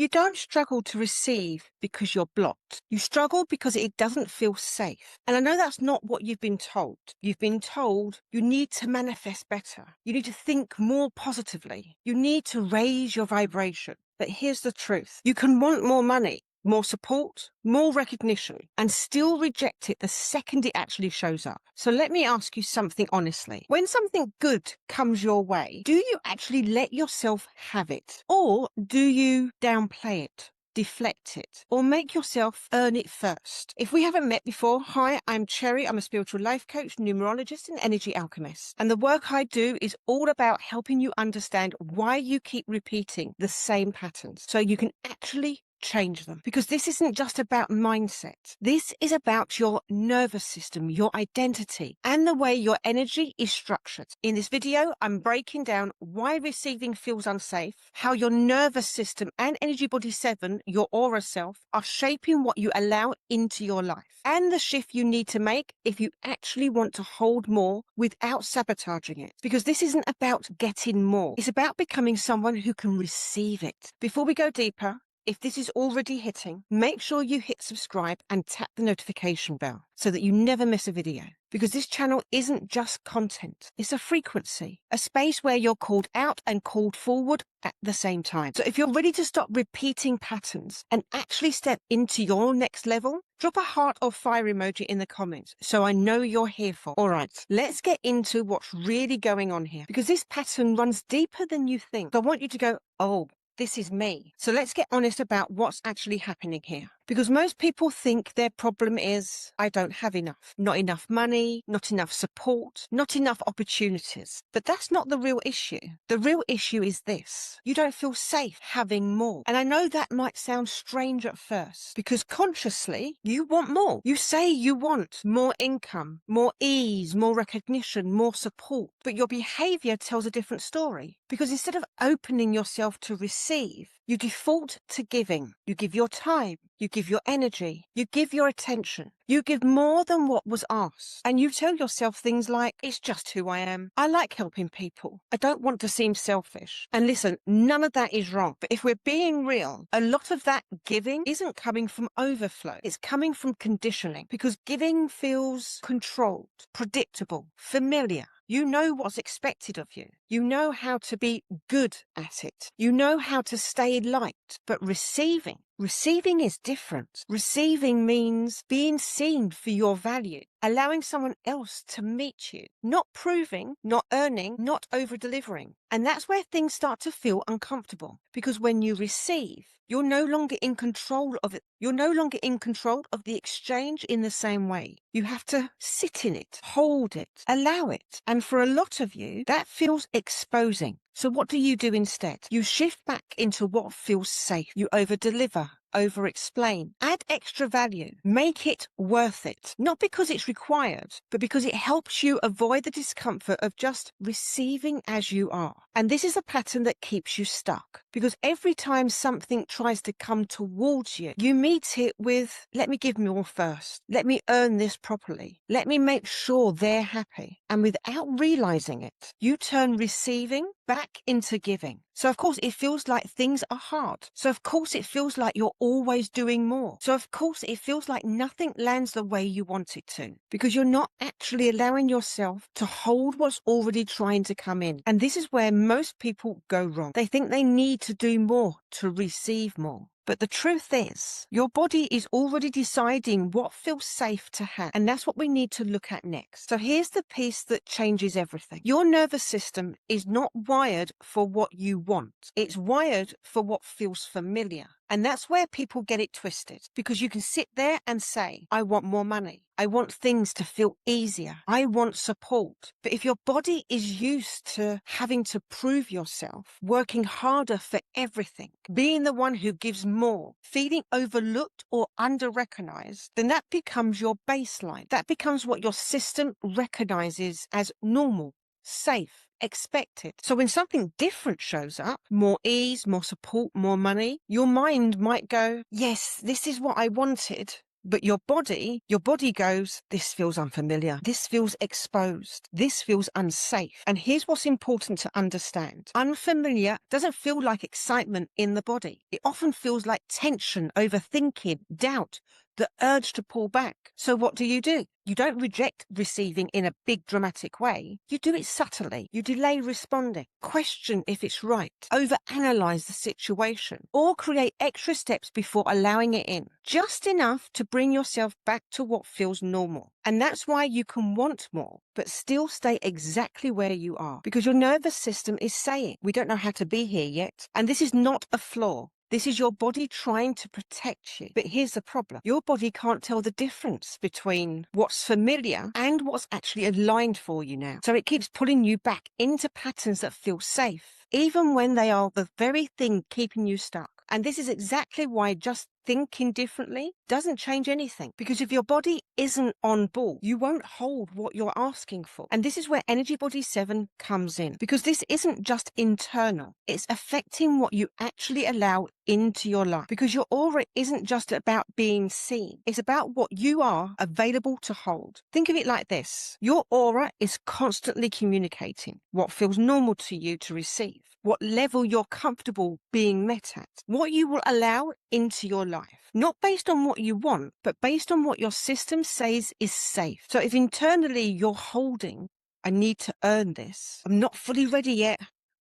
You don't struggle to receive because you're blocked. You struggle because it doesn't feel safe. And I know that's not what you've been told. You've been told you need to manifest better. You need to think more positively. You need to raise your vibration. But here's the truth. You can want more money, more support, more recognition, and still reject it the second it actually shows up. So let me ask you something honestly. When something good comes your way, do you actually let yourself have it? Or do you downplay it, deflect it, or make yourself earn it first? If we haven't met before, hi, I'm Cherry. I'm a spiritual life coach, numerologist, and energy alchemist. And the work I do is all about helping you understand why you keep repeating the same patterns so you can actually change them. Because this isn't just about mindset. This is about your nervous system, your identity, and the way your energy is structured. In this video, I'm breaking down why receiving feels unsafe, how your nervous system and energy body 7, your aura self, are shaping what you allow into your life, and the shift you need to make if you actually want to hold more without sabotaging it. Because this isn't about getting more. It's about becoming someone who can receive it. Before we go deeper, if this is already hitting, make sure you hit subscribe and tap the notification bell so that you never miss a video. Because this channel isn't just content, it's a frequency, a space where you're called out and called forward at the same time. So if you're ready to stop repeating patterns and actually step into your next level, drop a heart or fire emoji in the comments so I know you're here for. All right, let's get into what's really going on here, because this pattern runs deeper than you think. So I want you to go, oh, this is me. So let's get honest about what's actually happening here. Because most people think their problem is, I don't have enough. Not enough money, not enough support, not enough opportunities. But that's not the real issue. The real issue is this. You don't feel safe having more. And I know that might sound strange at first, because consciously, you want more. You say you want more income, more ease, more recognition, more support. But your behavior tells a different story. Because instead of opening yourself to receive, you default to giving. You give your time. You give your energy. You give your attention. You give more than what was asked. And you tell yourself things like, it's just who I am. I like helping people. I don't want to seem selfish. And listen, none of that is wrong. But if we're being real, a lot of that giving isn't coming from overflow. It's coming from conditioning, because giving feels controlled, predictable, familiar. You know what's expected of you. You know how to be good at it. You know how to stay light. But receiving is different. Receiving means being seen for your value, allowing someone else to meet you, not proving, not earning, not over-delivering. And that's where things start to feel uncomfortable, because when you receive, you're no longer in control of it. You're no longer in control of the exchange in the same way. You have to sit in it, hold it, allow it. And for a lot of you, that feels exposing. So what do you do instead? You shift back into what feels safe. You over-deliver, over-explain, add extra value, make it worth it. Not because it's required, but because it helps you avoid the discomfort of just receiving as you are. And this is a pattern that keeps you stuck, because every time something tries to come towards you, you meet it with, let me give more first. Let me earn this properly. Let me make sure they're happy. And without realizing it, you turn receiving back into giving. So of course it feels like things are hard. So of course it feels like you're always doing more. So of course it feels like nothing lands the way you want it to, because you're not actually allowing yourself to hold what's already trying to come in. And this is where most people go wrong. They think they need to do more to receive more. But the truth is, your body is already deciding what feels safe to have. And that's what we need to look at next. So here's the piece that changes everything. Your nervous system is not wired for what you want. It's wired for what feels familiar. And that's where people get it twisted, because you can sit there and say, I want more money. I want things to feel easier. I want support. But if your body is used to having to prove yourself, working harder for everything, being the one who gives more, feeling overlooked or under-recognized, then that becomes your baseline. That becomes what your system recognizes as normal, safe, expected. So when something different shows up, more ease, more support, more money, your mind might go, yes, this is what I wanted, But your body goes, this feels unfamiliar. This feels exposed. This feels unsafe. And here's what's important to understand. Unfamiliar doesn't feel like excitement in the body. It often feels like tension, overthinking, doubt, the urge to pull back. So what do? You don't reject receiving in a big dramatic way. You do it subtly. You delay responding, question if it's right, overanalyze the situation, or create extra steps before allowing it in. Just enough to bring yourself back to what feels normal. And that's why you can want more, but still stay exactly where you are. Because your nervous system is saying, we don't know how to be here yet. And this is not a flaw. This is your body trying to protect you. But here's the problem. Your body can't tell the difference between what's familiar and what's actually aligned for you now. So it keeps pulling you back into patterns that feel safe, even when they are the very thing keeping you stuck. And this is exactly why just thinking differently doesn't change anything. Because if your body isn't on board, you won't hold what you're asking for. And this is where Energy Body 7 comes in. Because this isn't just internal. It's affecting what you actually allow into your life. Because your aura isn't just about being seen. It's about what you are available to hold. Think of it like this. Your aura is constantly communicating what feels normal to you to receive, what level you're comfortable being met at, what you will allow into your life, not based on what you want, but based on what your system says is safe. So if internally you're holding, I need to earn this, I'm not fully ready yet,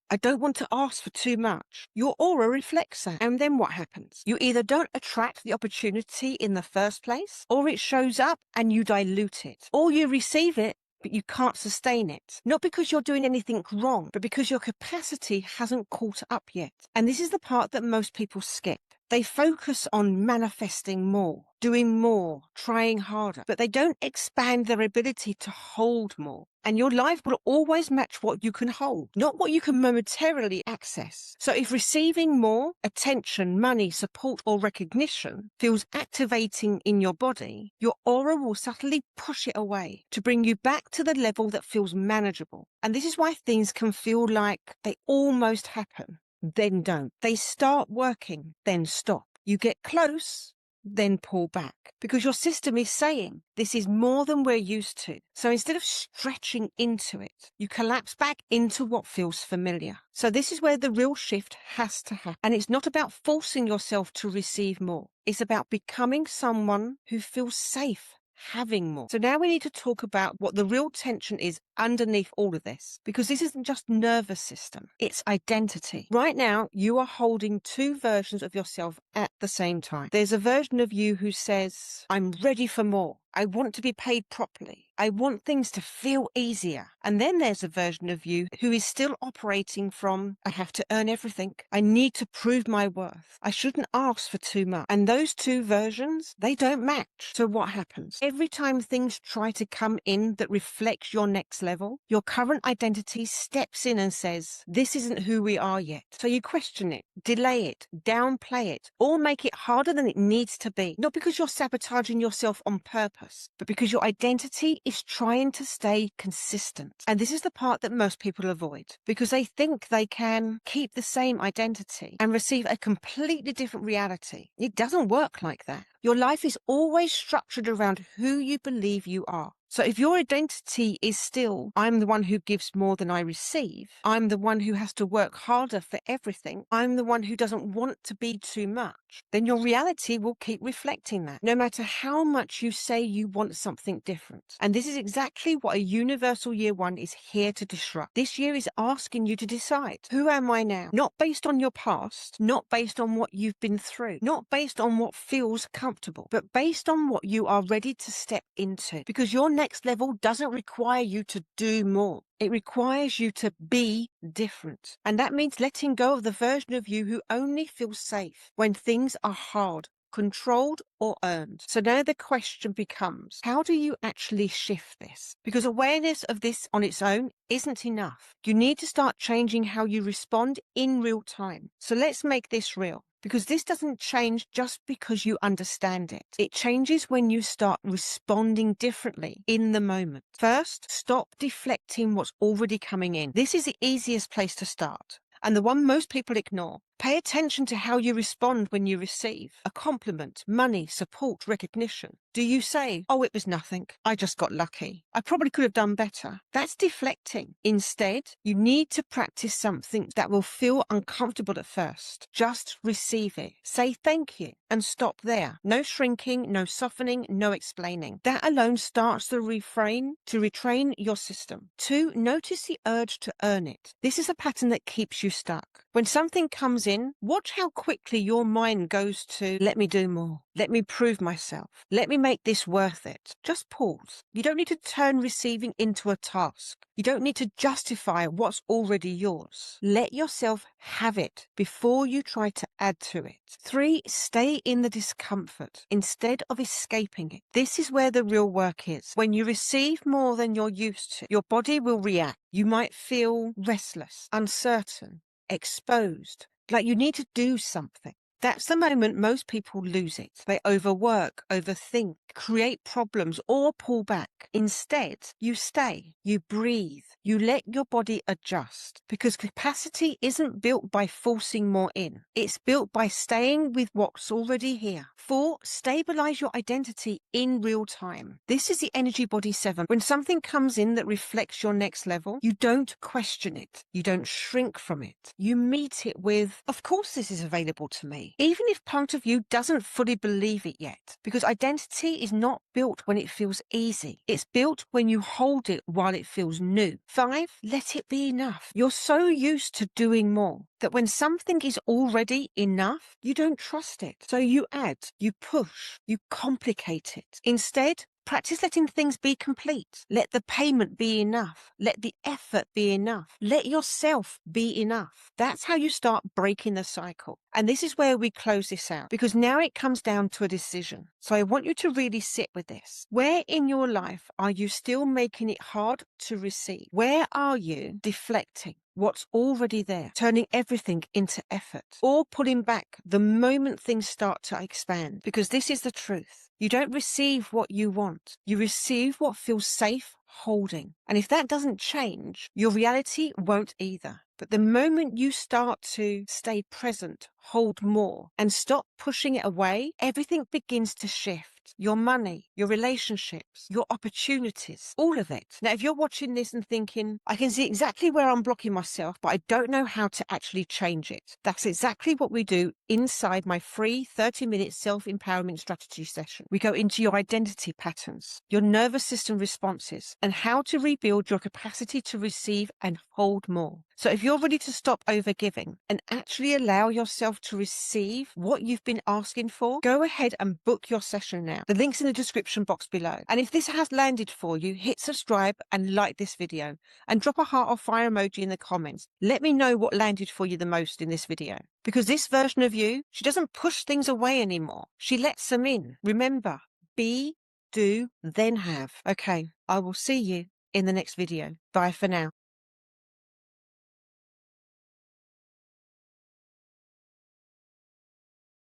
I don't want to ask for too much, your aura reflects that. And then what happens? You either don't attract the opportunity in the first place, or it shows up and you dilute it, or you receive it but you can't sustain it. Not because you're doing anything wrong, but because your capacity hasn't caught up yet. And this is the part that most people skip. They focus on manifesting more, doing more, trying harder, but they don't expand their ability to hold more. And your life will always match what you can hold, not what you can momentarily access. So if receiving more attention, money, support, or recognition feels activating in your body, your aura will subtly push it away to bring you back to the level that feels manageable. And this is why things can feel like they almost happen, then don't. They start working, then stop. You get close, then pull back. Because your system is saying, this is more than we're used to. So instead of stretching into it, you collapse back into what feels familiar. So this is where the real shift has to happen. And it's not about forcing yourself to receive more. It's about becoming someone who feels safe having more. So now we need to talk about what the real tension is underneath all of this, because this isn't just nervous system, it's identity. Right now, you are holding two versions of yourself at the same time. There's a version of you who says, I'm ready for more. I want to be paid properly. I want things to feel easier. And then there's a version of you who is still operating from, I have to earn everything. I need to prove my worth. I shouldn't ask for too much. And those two versions, they don't match. So what happens? Every time things try to come in that reflects your next level, your current identity steps in and says, this isn't who we are yet. So you question it, delay it, downplay it, or make it harder than it needs to be. Not because you're sabotaging yourself on purpose, but because your identity is trying to stay consistent. And this is the part that most people avoid, because they think they can keep the same identity and receive a completely different reality. It doesn't work like that. Your life is always structured around who you believe you are. So if your identity is still, I'm the one who gives more than I receive, I'm the one who has to work harder for everything, I'm the one who doesn't want to be too much, then your reality will keep reflecting that, no matter how much you say you want something different. And this is exactly what a universal year one is here to disrupt. This year is asking you to decide, who am I now? Not based on your past, not based on what you've been through, not based on what feels comfortable, but based on what you are ready to step into. Because your next level doesn't require you to do more. It requires you to be different. And that means letting go of the version of you who only feels safe when things are hard, controlled, or earned. So now the question becomes, how do you actually shift this? Because awareness of this on its own isn't enough. You need to start changing how you respond in real time. So let's make this real. Because this doesn't change just because you understand it. It changes when you start responding differently in the moment. First, stop deflecting what's already coming in. This is the easiest place to start, and the one most people ignore. Pay attention to how you respond when you receive a compliment, money, support, recognition. Do you say, oh, it was nothing, I just got lucky, I probably could have done better? That's deflecting. Instead, you need to practice something that will feel uncomfortable at first. Just receive it. Say thank you and stop there. No shrinking, no softening, no explaining. That alone starts to retrain your system. 2, notice the urge to earn it. This is a pattern that keeps you stuck. When something comes in, watch how quickly your mind goes to, let me do more. Let me prove myself. Let me make this worth it. Just pause. You don't need to turn receiving into a task. You don't need to justify what's already yours. Let yourself have it before you try to add to it. 3, stay in the discomfort instead of escaping it. This is where the real work is. When you receive more than you're used to, your body will react. You might feel restless, uncertain, exposed, like you need to do something. That's the moment most people lose it. They overwork, overthink, create problems, or pull back. Instead, you stay, you breathe, you let your body adjust, because capacity isn't built by forcing more in. It's built by staying with what's already here. 4, stabilize your identity in real time. This is the energy body 7. When something comes in that reflects your next level, you don't question it. You don't shrink from it. You meet it with, of course this is available to me, even if part of you doesn't fully believe it yet, because identity is not built when it feels easy. It's built when you hold it while it feels new. 5, let it be enough. You're so used to doing more that when something is already enough, you don't trust it. So you add, you push, you complicate it. Instead, practice letting things be complete. Let the payment be enough. Let the effort be enough. Let yourself be enough. That's how you start breaking the cycle. And this is where we close this out, because now it comes down to a decision. So I want you to really sit with this. Where in your life are you still making it hard to receive? Where are you deflecting what's already there, turning everything into effort, or pulling back the moment things start to expand? Because this is the truth. You don't receive what you want. You receive what feels safe holding. And if that doesn't change, your reality won't either. But the moment you start to stay present, hold more, and stop pushing it away, everything begins to shift. Your money, your relationships, your opportunities, all of it. Now, if you're watching this and thinking, I can see exactly where I'm blocking myself, but I don't know how to actually change it, that's exactly what we do inside my free 30-minute self-empowerment strategy session. We go into your identity patterns, your nervous system responses, and how to rebuild your capacity to receive and hold more. So if you're ready to stop overgiving and actually allow yourself to receive what you've been asking for, go ahead and book your session now. The link's in the description box below. And if this has landed for you, hit subscribe and like this video, and drop a heart or fire emoji in the comments. Let me know what landed for you the most in this video. Because this version of you, she doesn't push things away anymore. She lets them in. Remember, be, do, then have. Okay, I will see you in the next video. Bye for now.